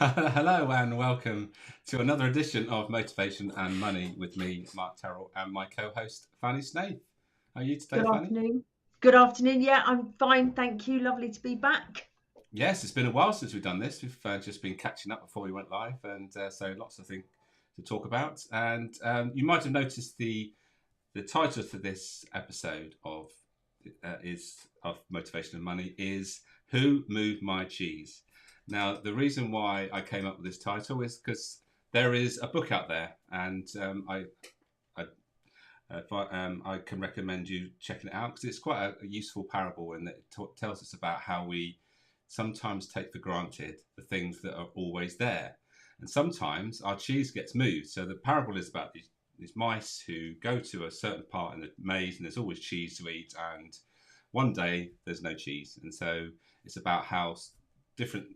Hello and welcome to another edition of Motivation and Money with me, Mark Terrell, and my co-host Fanny Snaith. How are you today, Good Fanny? afternoon. Good afternoon. Yeah, I'm fine. Thank you. Lovely to be back. Yes, it's been a while since we've done this. We've just been catching up before we went live, and so lots of things to talk about. And you might have noticed the title for this episode of Motivation and Money is "Who Moved My Cheese." Now, the reason why I came up with this title is because there is a book out there, and I, I can recommend you checking it out because it's quite a useful parable, and it tells us about how we sometimes take for granted the things that are always there, and sometimes our cheese gets moved. So the parable is about these mice who go to a certain part in the maze, and there's always cheese to eat, and one day there's no cheese, and so it's about how different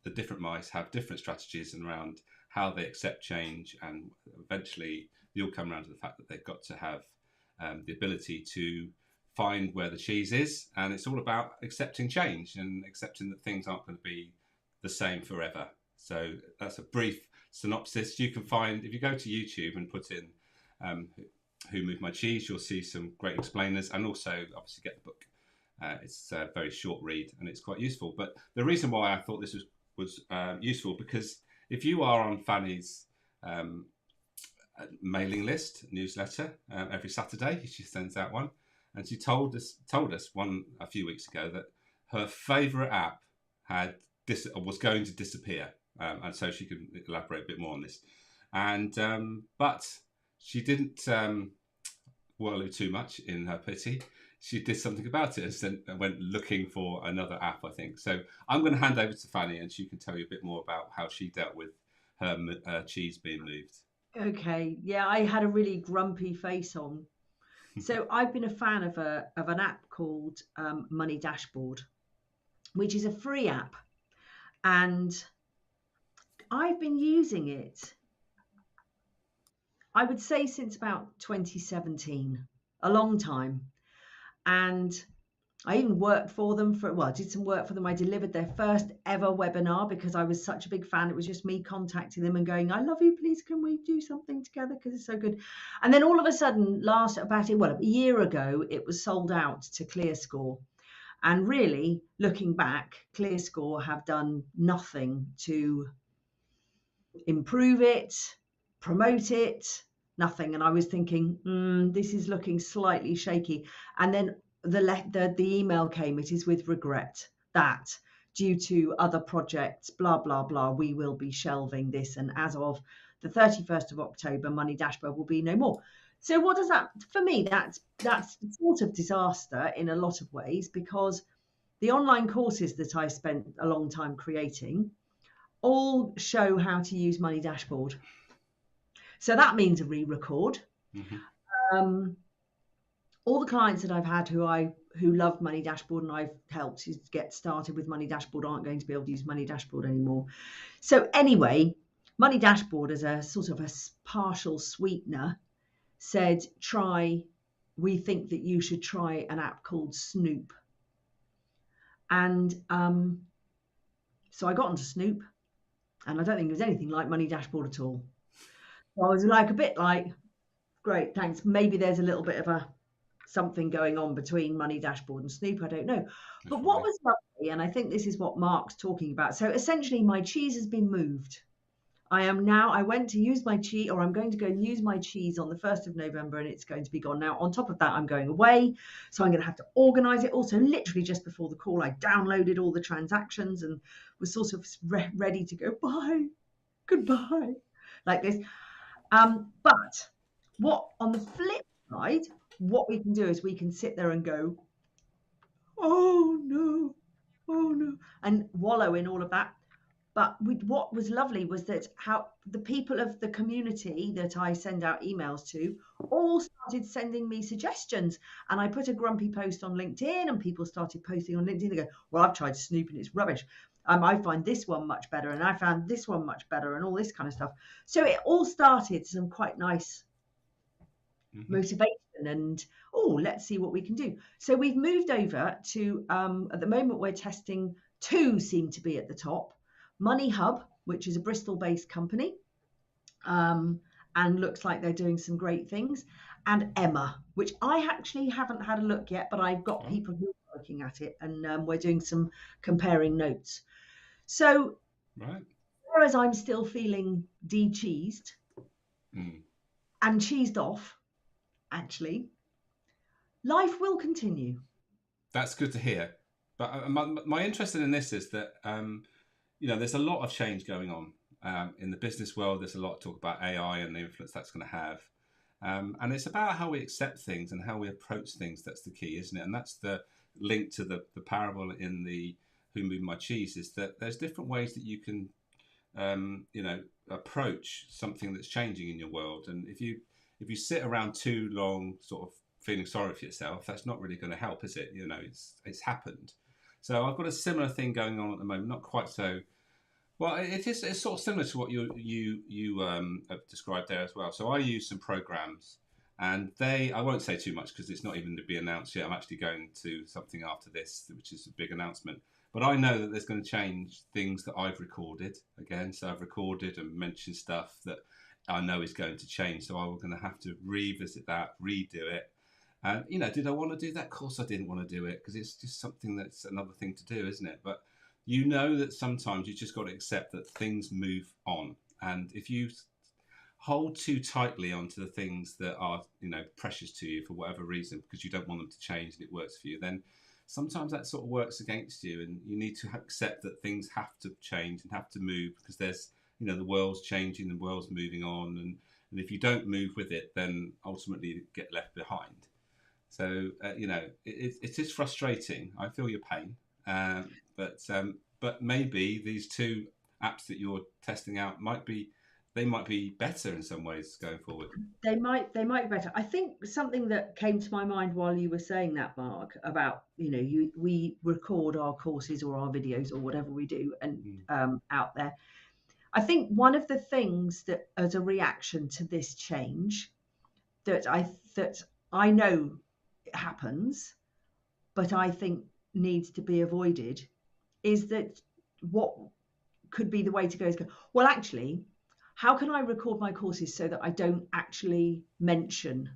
the different mice have different strategies around how they accept change, and eventually you'll come around to the fact that they've got to have the ability to find where the cheese is, and it's all about accepting change and accepting that things aren't going to be the same forever. So that's a brief synopsis. You can find, if you go to YouTube and put in "Who Moved My Cheese," you'll see some great explainers, and also obviously get the book. It's a very short read and it's quite useful. But the reason why I thought this was useful, because if you are on Fanny's mailing list newsletter every Saturday, she sends out one, and she told us one a few weeks ago that her favourite app was going to disappear, and so she can elaborate a bit more on this. And but she didn't wallow too much in her pity. She did something about it and went looking for another app, I think. So I'm going to hand over to Fanny, and she can tell you a bit more about how she dealt with her cheese being moved. Okay. Yeah, I had a really grumpy face on. So I've been a fan of an app called Money Dashboard, which is a free app, and I've been using it, I would say, since about 2017, a long time. And I even worked for them I did some work for them. I delivered their first ever webinar because I was such a big fan. It was just me contacting them and going, "I love you, please can we do something together because it's so good." And then all of a sudden, a year ago, it was sold out to ClearScore. And really, looking back, ClearScore have done nothing to improve it, promote it, nothing. And I was thinking, this is looking slightly shaky. And then the email came, "It is with regret that due to other projects, blah, blah, blah, we will be shelving this. And as of the 31st of October, Money Dashboard will be no more." So what does that, for me, that's sort of disaster in a lot of ways, because the online courses that I spent a long time creating all show how to use Money Dashboard. So that means a re-record. Mm-hmm. All the clients that I've had who love Money Dashboard and I've helped get started with Money Dashboard aren't going to be able to use Money Dashboard anymore. So anyway, Money Dashboard, as a sort of a partial sweetener, said, we think that you should try an app called Snoop. And so I got onto Snoop, and I don't think it was anything like Money Dashboard at all. So I was like a bit like, great, thanks. Maybe there's a little bit of something going on between Money Dashboard and Snoop. I don't know. But what was lovely, and I think this is what Mark's talking about. So essentially, my cheese has been moved. I went to use my cheese, or I'm going to go and use my cheese on the 1st of November, and it's going to be gone. Now, on top of that, I'm going away. So I'm going to have to organize it. Also, literally just before the call, I downloaded all the transactions and was sort of ready to go, bye, goodbye, like this. But what, on the flip side, what we can do is we can sit there and go, oh no, and wallow in all of that. But what was lovely was that how the people of the community that I send out emails to all started sending me suggestions. And I put a grumpy post on LinkedIn, and people started posting on LinkedIn. They go, "Well, I've tried Snoop and it's rubbish. I find this one much better, and I found this one much better," and all this kind of stuff. So it all started some quite nice motivation and, let's see what we can do. So we've moved over to, at the moment we're testing, two seem to be at the top: Money Hub, which is a Bristol-based company, and looks like they're doing some great things. And Emma, which I actually haven't had a look yet, but I've got Oh, people who are looking at it, and we're doing some comparing notes. So right. whereas I'm still feeling de-cheesed Mm. and cheesed off, actually, life will continue. That's good to hear. But my interest in this is that there's a lot of change going on in the business world. There's a lot of talk about AI and the influence that's going to have, and it's about how we accept things and how we approach things. That's the key, isn't it? And that's the link to the parable in the Who Moved My Cheese, is that there's different ways that you can approach something that's changing in your world. And if you sit around too long, sort of feeling sorry for yourself, that's not really going to help, is it? It's happened. So I've got a similar thing going on at the moment, not quite so. Well, it's sort of similar to what you have described there as well. So I use some programs, and I won't say too much because it's not even to be announced yet. I'm actually going to something after this, which is a big announcement. But I know that there's going to change things that I've recorded again. So I've recorded and mentioned stuff that I know is going to change. So I'm going to have to revisit that, redo it. And, did I want to do that? Of course I didn't want to do it, because it's just something that's another thing to do, isn't it? But that sometimes you just got to accept that things move on. And if you hold too tightly onto the things that are, precious to you for whatever reason, because you don't want them to change and it works for you, then sometimes that sort of works against you. And you need to accept that things have to change and have to move, because there's, the world's changing, the world's moving on. And if you don't move with it, then ultimately you get left behind. So, it is frustrating. I feel your pain. But maybe these two apps that you're testing out might be better in some ways going forward. They might be better. I think something that came to my mind while you were saying that, Mark, about we record our courses or our videos or whatever we do, and out there. I think one of the things that, as a reaction to this change, that I know happens, but I think needs to be avoided, is that what could be the way to go is well, actually, how can I record my courses so that I don't actually mention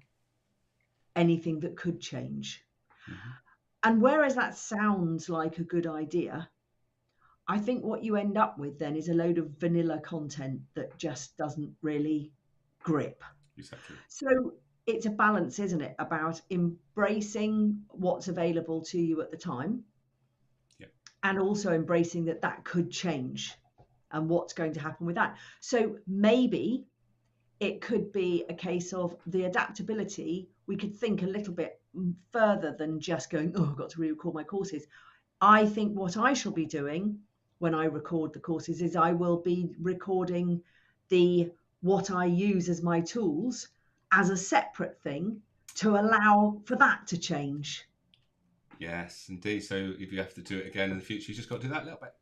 anything that could change? Mm-hmm. And whereas that sounds like a good idea, I think what you end up with then is a load of vanilla content that just doesn't really grip. Exactly. So it's a balance, isn't it, about embracing what's available to you at the time, Yeah. and also embracing that could change and what's going to happen with that. So maybe it could be a case of the adaptability. We could think a little bit further than just going, oh, I've got to re-record my courses. I think what I shall be doing when I record the courses is I will be recording what I use as my tools as a separate thing to allow for that to change. Yes, indeed. So if you have to do it again in the future, you just got to do that little bit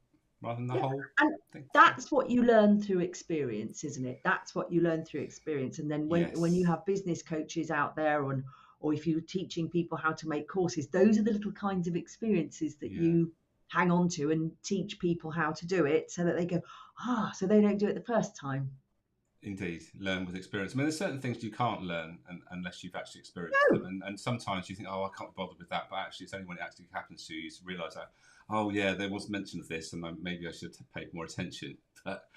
rather than the Yeah. whole And thing. that's what you learn through experience, isn't it? That's what you learn through experience. And then when you Yes. have business coaches out there, or if you're teaching people how to make courses, those are the little kinds of experiences that Yeah. you hang on to and teach people how to do it, so that they go, so they don't do it the first time. Indeed, learn with experience. I mean, there's certain things you can't learn unless you've actually experienced them. No. And sometimes you think, oh, I can't bother with that. But actually, it's only when it actually happens to you, you realise that, oh, yeah, there was mention of this, and maybe I should have paid more attention. But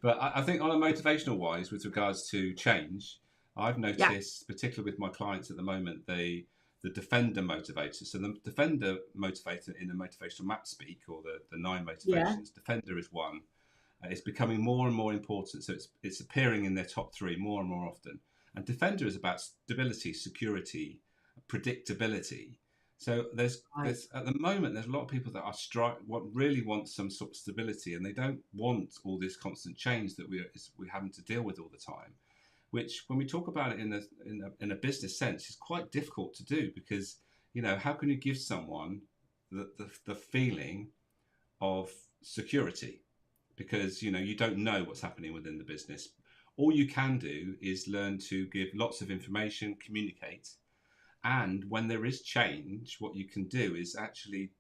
I think on a motivational wise, with regards to change, I've Yeah. noticed, particularly with my clients at the moment, the defender motivator. So the defender motivator in the motivational map speak, or the 9 Yeah. motivations, defender is one. It's becoming more and more important, so it's appearing in their top 3 more and more often. And Defender is about stability, security, predictability. So there's Right. at the moment there's a lot of people that really want some sort of stability, and they don't want all this constant change that we're having to deal with all the time. Which, when we talk about it in a business sense, is quite difficult to do, because how can you give someone the feeling of security? Because you don't know what's happening within the business. All you can do is learn to give lots of information, communicate, and when there is change, what you can do is actually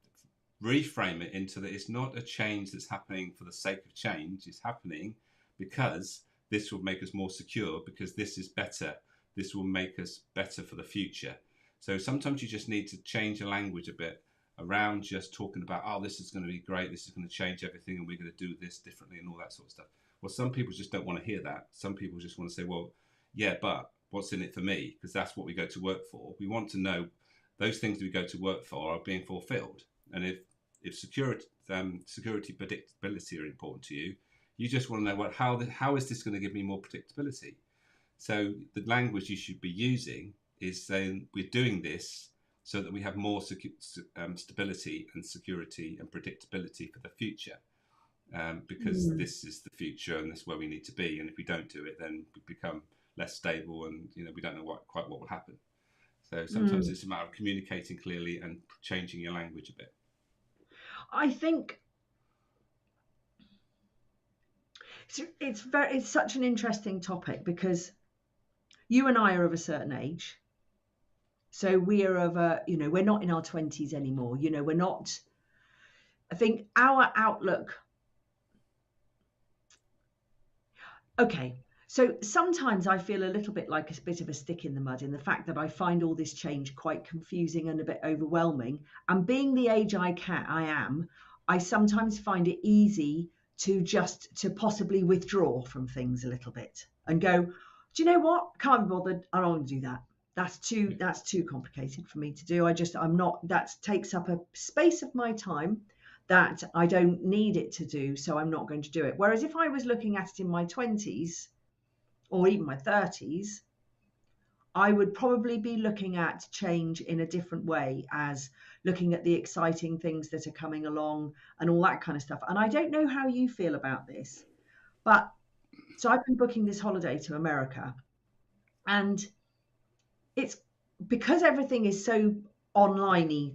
reframe it into that it's not a change that's happening for the sake of change. It's happening because this will make us more secure, because this is better. This will make us better for the future. So sometimes you just need to change your language a bit around just talking about, oh, this is going to be great, this is going to change everything, and we're going to do this differently and all that sort of stuff. Well, some people just don't want to hear that. Some people just want to say, well, yeah, but what's in it for me? Because that's what we go to work for. We want to know those things that we go to work for are being fulfilled. And if security, predictability are important to you, you just want to know, well, how is this going to give me more predictability? So the language you should be using is saying, we're doing this so that we have more stability and security and predictability for the future, because this is the future and this is where we need to be. And if we don't do it, then we become less stable, and we don't know quite what will happen. So sometimes it's a matter of communicating clearly and changing your language a bit. I think it's such an interesting topic, because you and I are of a certain age. So we are of we're not in our 20s anymore. We're not, I think our outlook. Okay. So sometimes I feel a little bit like a bit of a stick in the mud, in the fact that I find all this change quite confusing and a bit overwhelming. And being the age I am, I sometimes find it easy to possibly withdraw from things a little bit and go, do you know what? Can't be bothered. I don't want to do that. That's too complicated for me to do. That takes up a space of my time that I don't need it to do. So I'm not going to do it. Whereas if I was looking at it in my 20s, or even my 30s, I would probably be looking at change in a different way, as looking at the exciting things that are coming along and all that kind of stuff. And I don't know how you feel about this, but so I've been booking this holiday to America, and it's because everything is so online-y,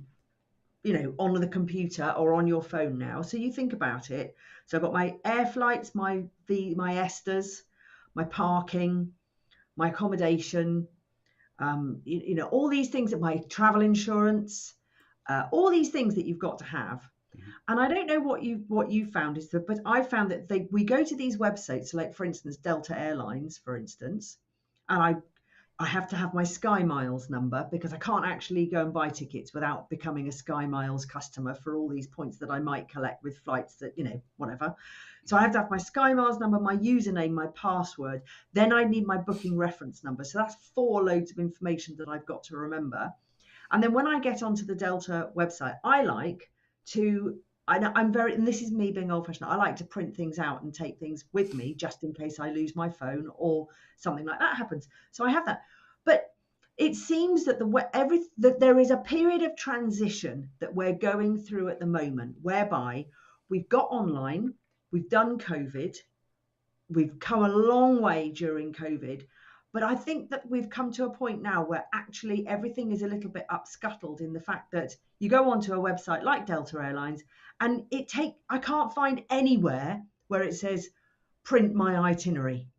on the computer or on your phone now. So you think about it. So I've got my air flights, my ESTAs, my parking, my accommodation, all these things, that my travel insurance, all these things that you've got to have. Mm-hmm. And I don't know what you found is that, but I found that we go to these websites, like for instance, Delta Airlines, for instance, and I have to have my Sky Miles number, because I can't actually go and buy tickets without becoming a Sky Miles customer for all these points that I might collect with flights that, whatever. So I have to have my Sky Miles number, my username, my password. Then I need my booking reference number. So that's 4 loads of information that I've got to remember. And then when I get onto the Delta website, I like to, and this is me being old fashioned, I like to print things out and take things with me just in case I lose my phone or something like that happens. So I have that. But it seems that that there is a period of transition that we're going through at the moment, whereby we've got online, we've done COVID, we've come a long way during COVID. But I think that we've come to a point now where actually everything is a little bit upscuttled, in the fact that you go onto a website like Delta Airlines, and I can't find anywhere where it says print my itinerary.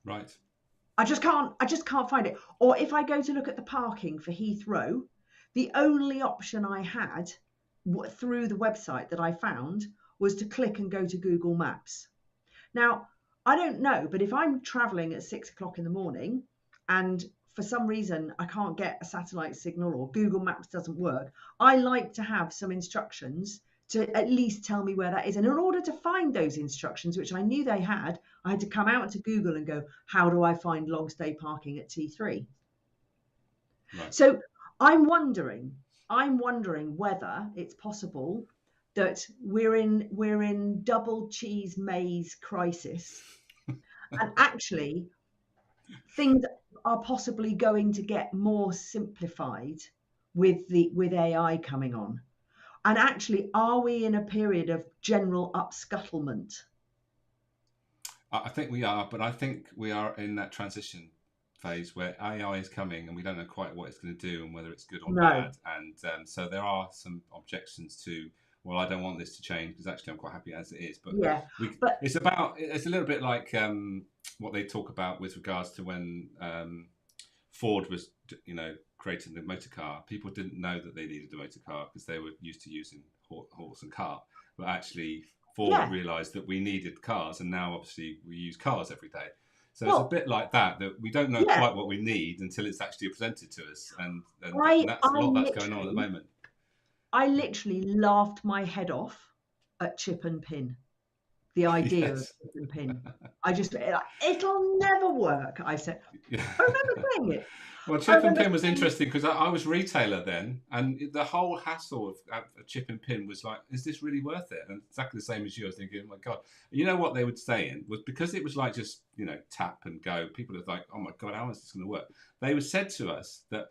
Right. I just can't find it. Or if I go to look at the parking for Heathrow, the only option I had through the website that I found was to click and go to Google Maps. Now, I don't know, but if I'm traveling at 6 o'clock in the morning and for some reason I can't get a satellite signal or Google Maps doesn't work, I like to have some instructions to at least tell me where that is. And in order to find those instructions, which I knew they had, I had to come out to Google and go, how do I find long stay parking at T3? Right. So I'm wondering whether it's possible that we're in double cheese maze crisis, and actually things are possibly going to get more simplified with AI coming on. And actually, are we in a period of general upscuttlement? I think we are, but I think we are in that transition phase where AI is coming and we don't know quite what it's going to do and whether it's good or bad. And so there are some objections to, well, I don't want this to change, because actually I'm quite happy as it is. But yeah, it's a little bit like what they talk about with regards to when Ford was, creating the motor car, people didn't know that they needed a motor car because they were used to using horse and cart. But actually, Ford Yeah. realised that we needed cars, and now obviously we use cars every day. So it's a Well, bit like that we don't know yeah. quite what we need until it's actually presented to us, and that's a I lot of that's going on at the moment. literally laughed my head off at chip and pin. The idea of Yes. chip and pin. I just, it'll never work. I said, Yeah. I remember saying it. Well, I chip and remember pin was saying, interesting because I was retailer then, and the whole hassle of chip and pin was like, is this really worth it? And exactly the same as you. I was thinking, oh my God. You know what they would say in was because it was like just, tap and go. People are like, oh my God, how is this going to work? They were said to us that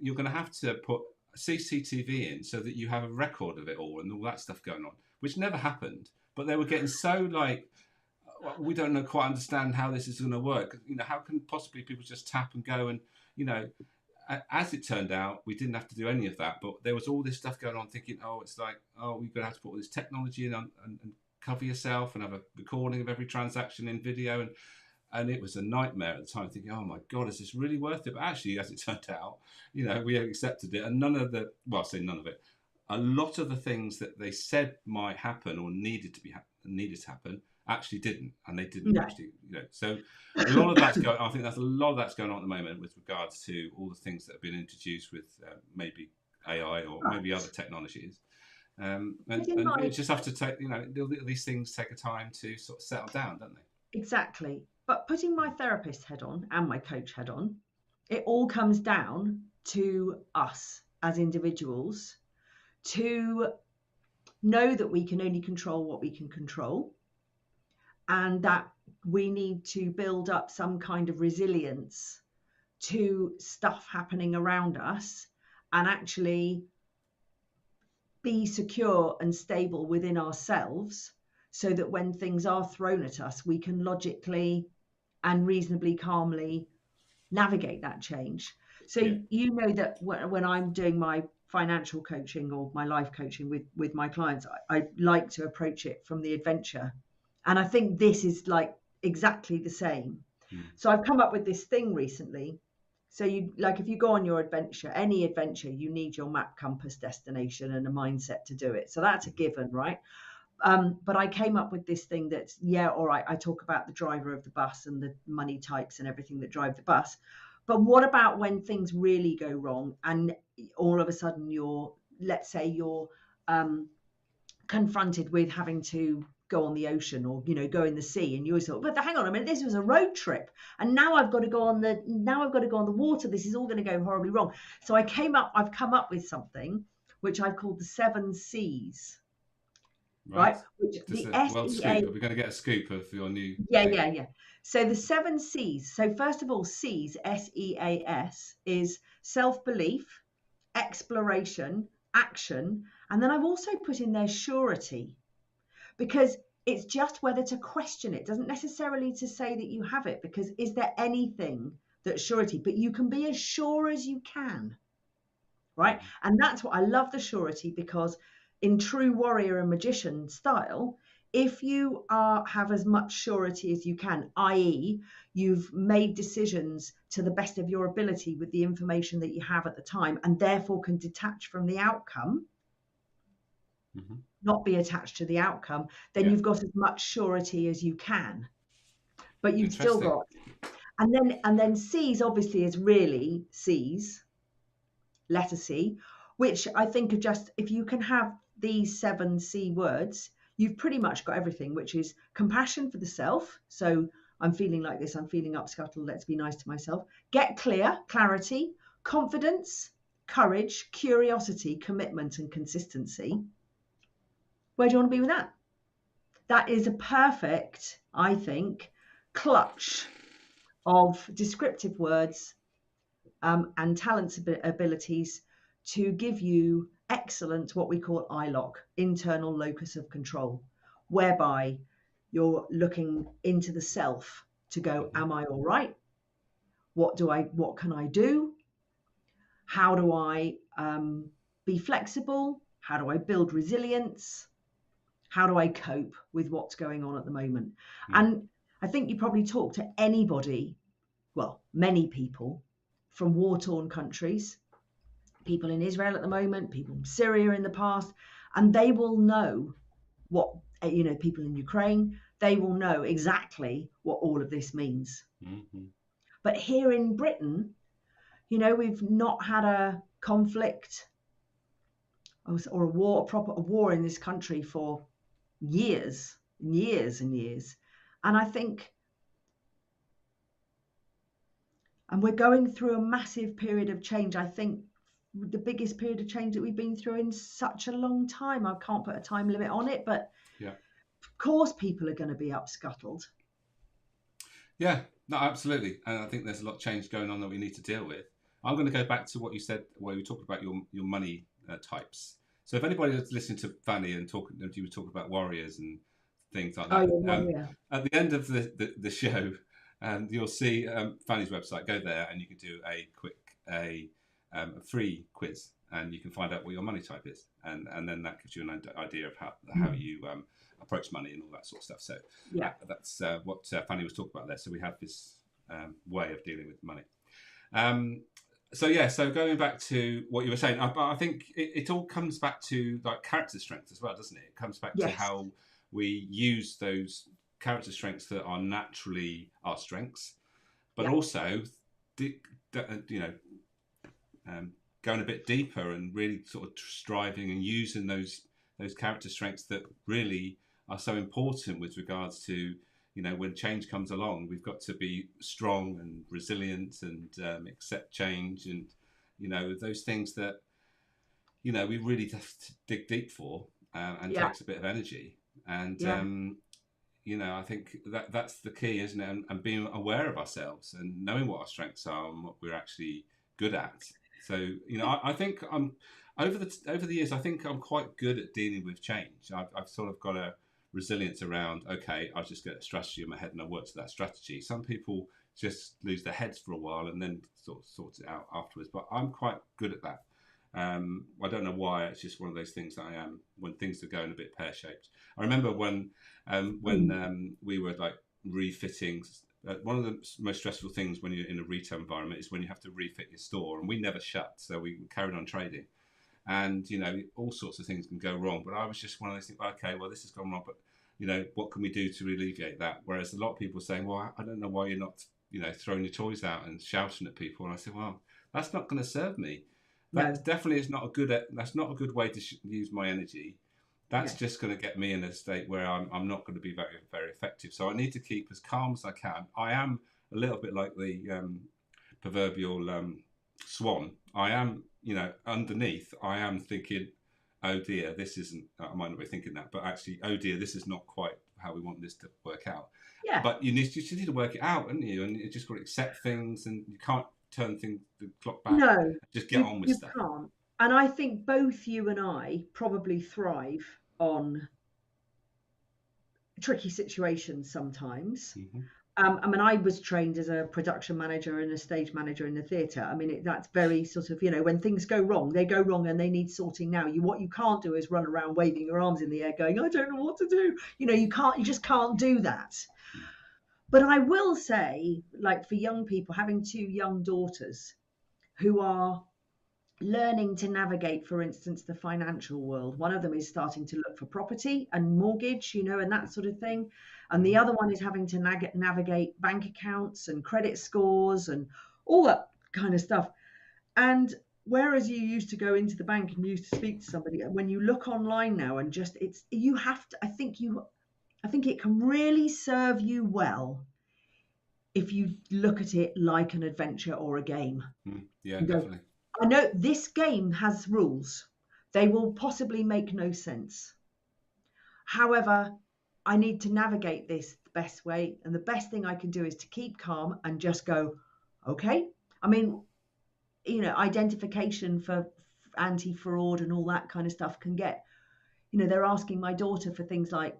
you're going to have to put CCTV in so that you have a record of it all and all that stuff going on, which never happened. But they were getting so like, we don't quite understand how this is going to work. How can possibly people just tap and go? And as it turned out, we didn't have to do any of that. But there was all this stuff going on, thinking, it's like, we're going to have to put all this technology in and cover yourself and have a recording of every transaction in video. And it was a nightmare at the time, thinking, oh my God, is this really worth it? But actually, as it turned out, we accepted it. And none of it, a lot of the things that they said might happen or needed to happen actually didn't, and they didn't actually, So a lot of that's going. I think that's a lot of that's going on at the moment with regards to all the things that have been introduced with maybe AI or maybe other technologies, and you just have to take. These things take a time to sort of settle down, don't they? Exactly. But putting my therapist head on and my coach head on, it all comes down to us as individuals to know that we can only control what we can control, and that we need to build up some kind of resilience to stuff happening around us and actually be secure and stable within ourselves so that when things are thrown at us, we can logically and reasonably calmly navigate that change. So you know that when I'm doing my financial coaching or my life coaching with my clients, I like to approach it from the adventure. And I think this is like exactly the same. So I've come up with this thing recently. So if you go on your adventure, any adventure, you need your map, compass, destination, and a mindset to do it. So that's a given, right? But I came up with this thing that's, all right, I talk about the driver of the bus and the money types and everything that drive the bus. But what about when things really go wrong and all of a sudden let's say you're confronted with having to go on the ocean or go in the sea, and you thought, but hang on a minute, this was a road trip and now I've got to go on the water. This is all going to go horribly wrong. So I've come up with something which I've called the 7 C's. Right. Which just the a world scoop. Are we going to get a scoop of your new Yeah. So the 7 C's. So first of all, C's, SEAS, is self-belief, exploration, action, and then I've also put in there surety, because it's just whether to question it. Doesn't necessarily to say that you have it, because is there anything that's surety? But you can be as sure as you can, right? And that's what I love, the surety, because in true warrior and magician style, if you have as much surety as you can, i.e. you've made decisions to the best of your ability with the information that you have at the time, and therefore can detach from the outcome, not be attached to the outcome, then you've got as much surety as you can. But you've still got, and then C's obviously is really C's, letter C, which I think are just, if you can have these 7 C words, you've pretty much got everything, which is compassion for the self. So I'm feeling like this, I'm feeling upscuttled, let's be nice to myself. Get clear, clarity, confidence, courage, curiosity, commitment, and consistency. Where do you want to be with that? That is a perfect, I think, clutch of descriptive words and talents, abilities to give you excellent, what we call ILOC, internal locus of control, whereby you're looking into the self to go, am I all right? What can I do? How do I be flexible? How do I build resilience? How do I cope with what's going on at the moment? And I think you probably talk to anybody, well, many people from war-torn countries, people in Israel at the moment, people in Syria in the past, and they will know what, people in Ukraine, they will know exactly what all of this means. Mm-hmm. But here in Britain, we've not had a conflict or a war, a war in this country for years and years and years. And I think, and we're going through a massive period of change. I think the biggest period of change that we've been through in such a long time. I can't put a time limit on it, but of course people are going to be upscuttled. Yeah, no, absolutely. And I think there's a lot of change going on that we need to deal with. I'm going to go back to what you said, where you talked about your money types. So if anybody was listening to Fanny and you were talking about warriors and things like that, at the end of the show, you'll see Fanny's website. Go there and you can do a quick a free quiz, and you can find out what your money type is, and then that gives you an idea of how you approach money and all that sort of stuff. So that's what Fanny was talking about there. So we have this way of dealing with money. So going back to what you were saying, I think it all comes back to like character strength as well, doesn't it? It comes back to how we use those character strengths that are naturally our strengths, but also, going a bit deeper and really sort of striving and using those character strengths that really are so important with regards to, when change comes along, we've got to be strong and resilient and accept change, and those things that we really have to dig deep for, and takes a bit of energy, and I think that's the key, isn't it? And being aware of ourselves and knowing what our strengths are and what we're actually good at. So I think I'm over the years, I think I'm quite good at dealing with change. I've sort of got a resilience around, okay, I'll just get a strategy in my head and I work to that strategy. Some people just lose their heads for a while and then sort it out afterwards, but I'm quite good at that. I don't know why. It's just one of those things that I am when things are going a bit pear-shaped. I remember when we were like refitting. One of the most stressful things when you're in a retail environment is when you have to refit your store, and we never shut, so we carried on trading. And all sorts of things can go wrong. But I was just one of those things. Okay, well, this has gone wrong, but what can we do to alleviate that? Whereas a lot of people are saying, well, I don't know why you're not throwing your toys out and shouting at people. And I said, well, that's not going to serve me. That definitely is not a good. That's not a good way to use my energy. That's just going to get me in a state where I'm not going to be very, very effective. So I need to keep as calm as I can. I am a little bit like the proverbial swan. I am, underneath, I am thinking, oh dear, this isn't, I might not be thinking that, but actually, oh dear, this is not quite how we want this to work out. Yeah. But you need to work it out, haven't you? And you just got to accept things, and you can't turn the clock back. No. Just get on with stuff. You can't. And I think both you and I probably thrive on tricky situations sometimes. Mm-hmm. I mean, I was trained as a production manager and a stage manager in the theatre. I mean, that's very sort of, when things go wrong, they go wrong and they need sorting now. What you can't do is run around waving your arms in the air going, I don't know what to do. You just can't do that. But I will say, like for young people, having two young daughters who are learning to navigate, for instance, the financial world. One of them is starting to look for property and mortgage, and that sort of thing. And the other one is having to navigate bank accounts and credit scores and all that kind of stuff. And whereas you used to go into the bank and you used to speak to somebody, when you look online now and I think it can really serve you well if you look at it like an adventure or a game. Yeah, definitely. I know this game has rules. They will possibly make no sense. However, I need to navigate this the best way. And the best thing I can do is to keep calm and just go, okay. I mean, identification for anti-fraud and all that kind of stuff can get, they're asking my daughter for things like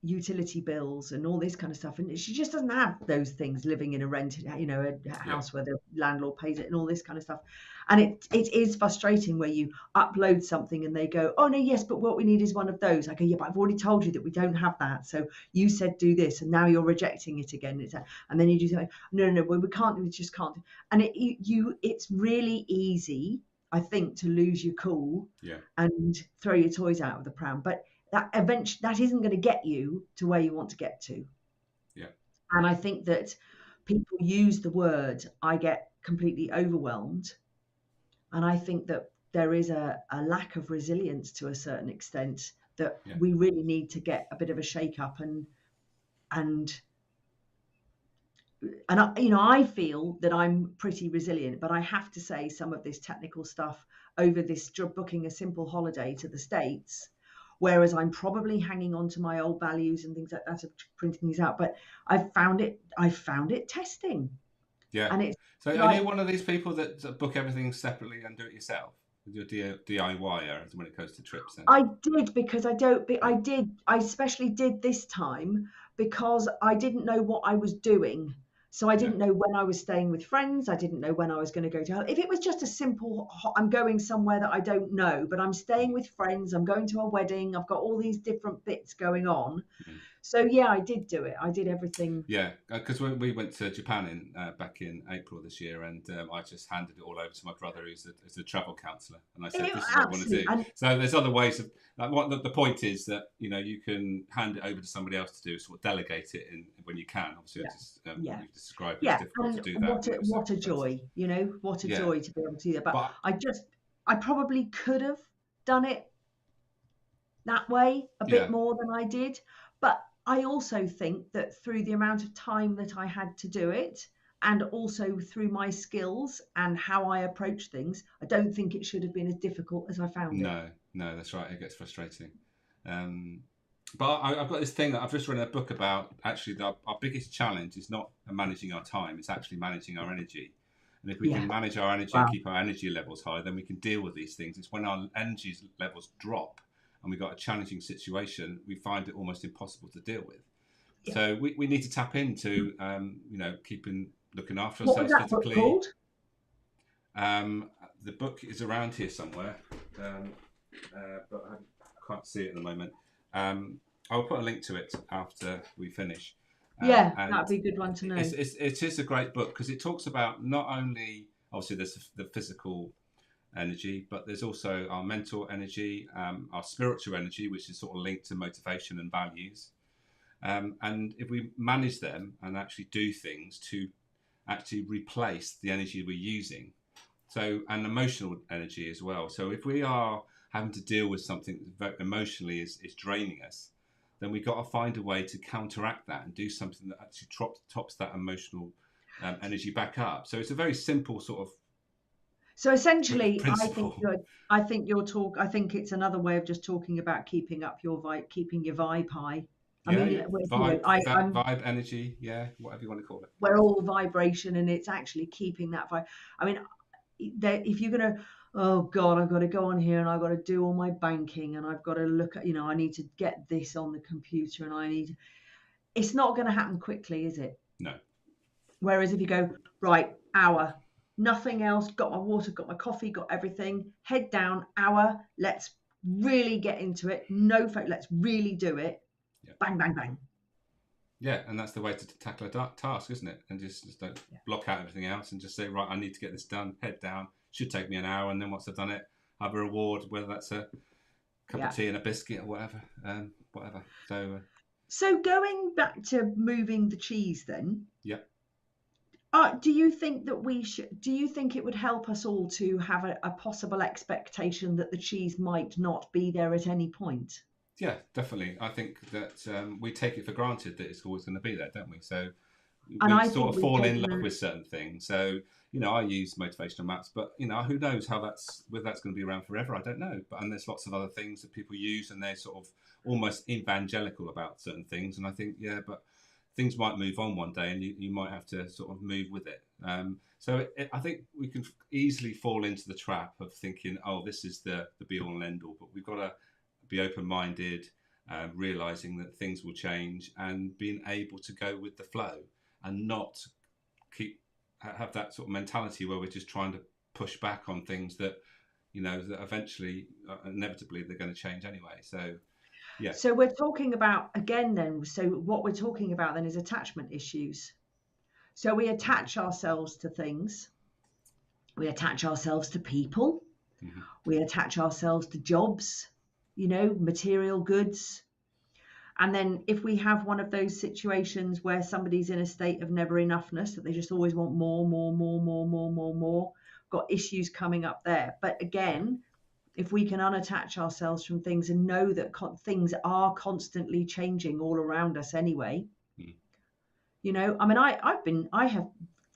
utility bills and all this kind of stuff, and she just doesn't have those things living in a rented a house where the landlord pays it and all this kind of stuff. And it is frustrating where you upload something and they go, oh no, yes, but what we need is one of those. I go, yeah, but I've already told you that we don't have that, so you said do this and now you're rejecting it again. And then you do something, no, well, we just can't. And it's really easy I think, to lose your cool and throw your toys out of the pram. But that eventually, that isn't going to get you to where you want to get to. Yeah. And I think that people use the word, I get completely overwhelmed. And I think that there is a lack of resilience to a certain extent that we really need to get a bit of a shake up and I feel that I'm pretty resilient, but I have to say some of this technical stuff over this booking a simple holiday to the States, whereas I'm probably hanging on to my old values and things like that of printing these out. But I found it testing. Yeah. And it's so are you one of these people that book everything separately and do it yourself? You're DIYer when it comes to trips then? I did, because I especially did this time because I didn't know what I was doing. So I didn't know when I was staying with friends. I didn't know when I was going to go to. If it was just a simple, I'm going somewhere that I don't know, but I'm staying with friends, I'm going to a wedding, I've got all these different bits going on. So yeah, I did do it. I did everything. Yeah, because we went to Japan back in April this year, and I just handed it all over to my brother, who's a travel counsellor, and I said, "This is what I want to do." So there's other ways of. What the point is that you can hand it over to somebody else to do, sort of delegate it when you can. Obviously, you've described it's difficult to do that. What a joy, what a joy to be able to do that. But I probably could have done it that way a bit more than I did, but I also think that through the amount of time that I had to do it, and also through my skills and how I approach things, I don't think it should have been as difficult as I found it. No, that's right. It gets frustrating. But I've got this thing that I've just read a book about. Actually, our biggest challenge is not managing our time; it's actually managing our energy. And if we can manage our energy and keep our energy levels high, then we can deal with these things. It's when our energy levels drop and we've got a challenging situation, we find it almost impossible to deal with. Yeah. So we need to tap into, looking after ourselves physically. Book called? The book is around here somewhere, but I can't see it at the moment. I'll put a link to it after we finish. That'd be a good one to know. It is a great book because it talks about not only, obviously, there's the physical energy, but there's also our mental energy, our spiritual energy, which is sort of linked to motivation and values. And if we manage them and actually do things to actually replace the energy we're using, and emotional energy as well. So if we are having to deal with something that emotionally is draining us, then we've got to find a way to counteract that and do something that actually tops that emotional energy back up. So it's a very simple sort of. So essentially, I think it's another way of just talking about keeping up your vibe, keeping your vibe high. Vibe, energy, whatever you want to call it. We're all vibration, and it's actually keeping that vibe. I mean, if you're gonna, oh God, I've got to go on here and I've got to do all my banking and I've got to look at, I need to get this on the computer and it's not going to happen quickly, is it? No. Whereas if you go, right, hour, nothing else, got my water, got my coffee, got everything, head down, hour, let's really get into it. Let's really do it. Yeah. Bang, bang, bang. Yeah, and that's the way to tackle a task, isn't it? And just don't block out everything else and just say, right, I need to get this done, head down. Should take me an hour, and then once I've done it, I have a reward, whether that's a cup of tea and a biscuit or whatever. So going back to moving the cheese then. Yeah. Do you think that do you think it would help us all to have a possible expectation that the cheese might not be there at any point? Yeah, definitely. I think that we take it for granted that it's always going to be there, don't we? So we sort of fall in love with certain things. So, I use motivational maps, but, who knows whether that's going to be around forever. I don't know. And there's lots of other things that people use and they're sort of almost evangelical about certain things. And I think, but things might move on one day and you might have to sort of move with it. I think we can easily fall into the trap of thinking, oh, this is the be all and end all, but we've got to be open-minded, realizing that things will change and being able to go with the flow and not have that sort of mentality where we're just trying to push back on things that, that eventually, inevitably, they're going to change anyway. So, yeah. So we're talking about, again then, so what we're talking about then is attachment issues. So we attach ourselves to things. We attach ourselves to people. Mhm. We attach ourselves to jobs, material goods. And then if we have one of those situations where somebody's in a state of never enoughness, that they just always want more, more, more, more, more, more, more, got issues coming up there. But again, if we can unattach ourselves from things and know that things are constantly changing all around us anyway, Mm. I mean, I have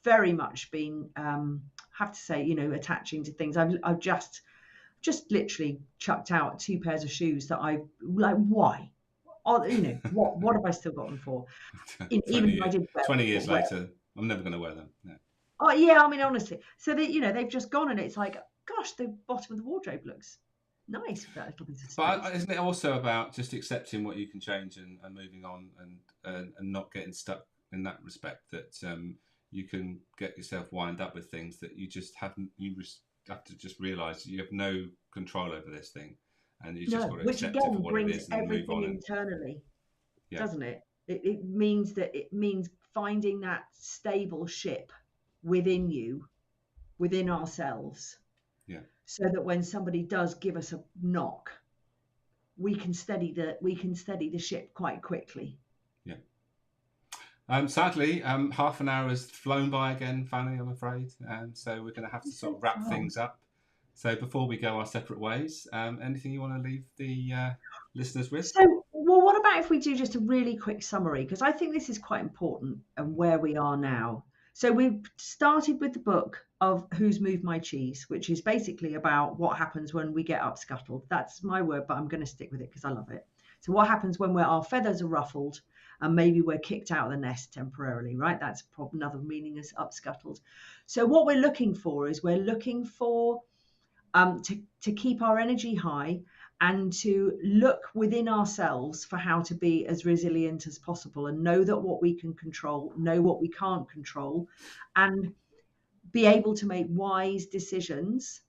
very much been, have to say, attaching to things. I've just literally chucked out 2 pairs of shoes that I like. Why? What have I still got them for? 20 Even if I years, did 20 years wear. later, I'm never going to wear them. No. Oh yeah, I mean honestly. So they've just gone, and it's like, gosh, the bottom of the wardrobe looks nice with that little bit of But space. isn't it also about just accepting what you can change and moving on and not getting stuck in that respect, that you can get yourself wind up with things that you just haven't, have to just realise you have no control over this thing, and you just No, got to which accept it for again what it brings is and then move everything on. And internally, yeah, doesn't it? It means finding that stable ship within you, within ourselves, yeah, so that when somebody does give us a knock, we can steady the ship quite quickly. yeah. Sadly, half an hour has flown by again, Fanny, I'm afraid. So we're going to have to sort of wrap things up. So before we go our separate ways, anything you want to leave the listeners with? So, well, what about if we do just a really quick summary? Because I think this is quite important and where we are now. So we've started with the book of Who's Moved My Cheese, which is basically about what happens when we get upscuttled. That's my word, but I'm going to stick with it because I love it. So what happens when our feathers are ruffled and maybe we're kicked out of the nest temporarily, right? That's another meaning as upscuttled. So what we're looking for is to keep our energy high and to look within ourselves for how to be as resilient as possible and know that what we can control, know what we can't control, and be able to make wise decisions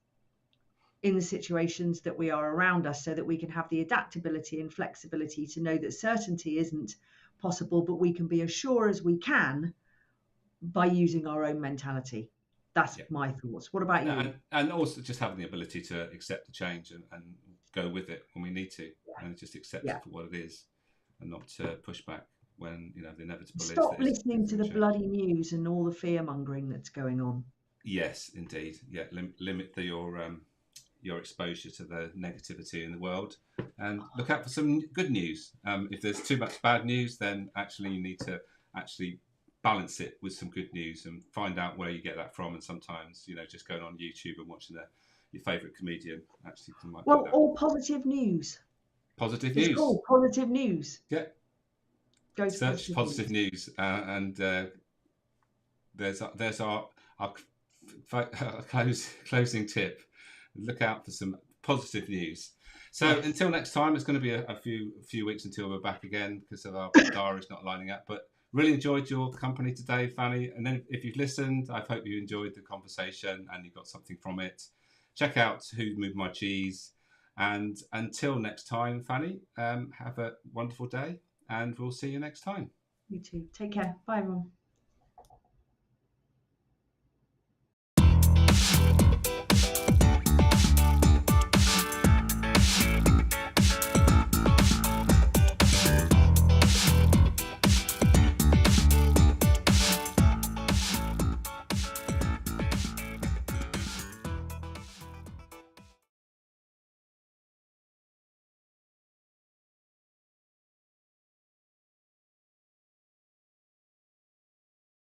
in the situations that we are around us, so that we can have the adaptability and flexibility to know that certainty isn't possible, but we can be as sure as we can by using our own mentality. That's my thoughts. What about you? And also just having the ability to accept the change and go with it when we need to, and just accept Yeah. it for what it is, and not push back when the inevitable Stop is listening to going the to change. bloody news and all the fear mongering that's going on. Yes, indeed. Yeah, limit your exposure to the negativity in the world, and look out for some good news. If there's too much bad news, then actually you need to actually balance it with some good news and find out where you get that from. And sometimes, just going on YouTube and watching your favourite comedian actually might do that. All positive news. Positive It's news. called positive news. Yeah. Go to Search positive news, and there's our closing tip. Look out for some positive news. So until next time, it's going to be a few weeks until we're back again because of our diaries not lining up. But really enjoyed your company today, Fanny. And then if you've listened, I hope you enjoyed the conversation and you got something from it. Check out Who Moved My Cheese. And until next time, Fanny, have a wonderful day and we'll see you next time. You too. Take care. Bye, everyone.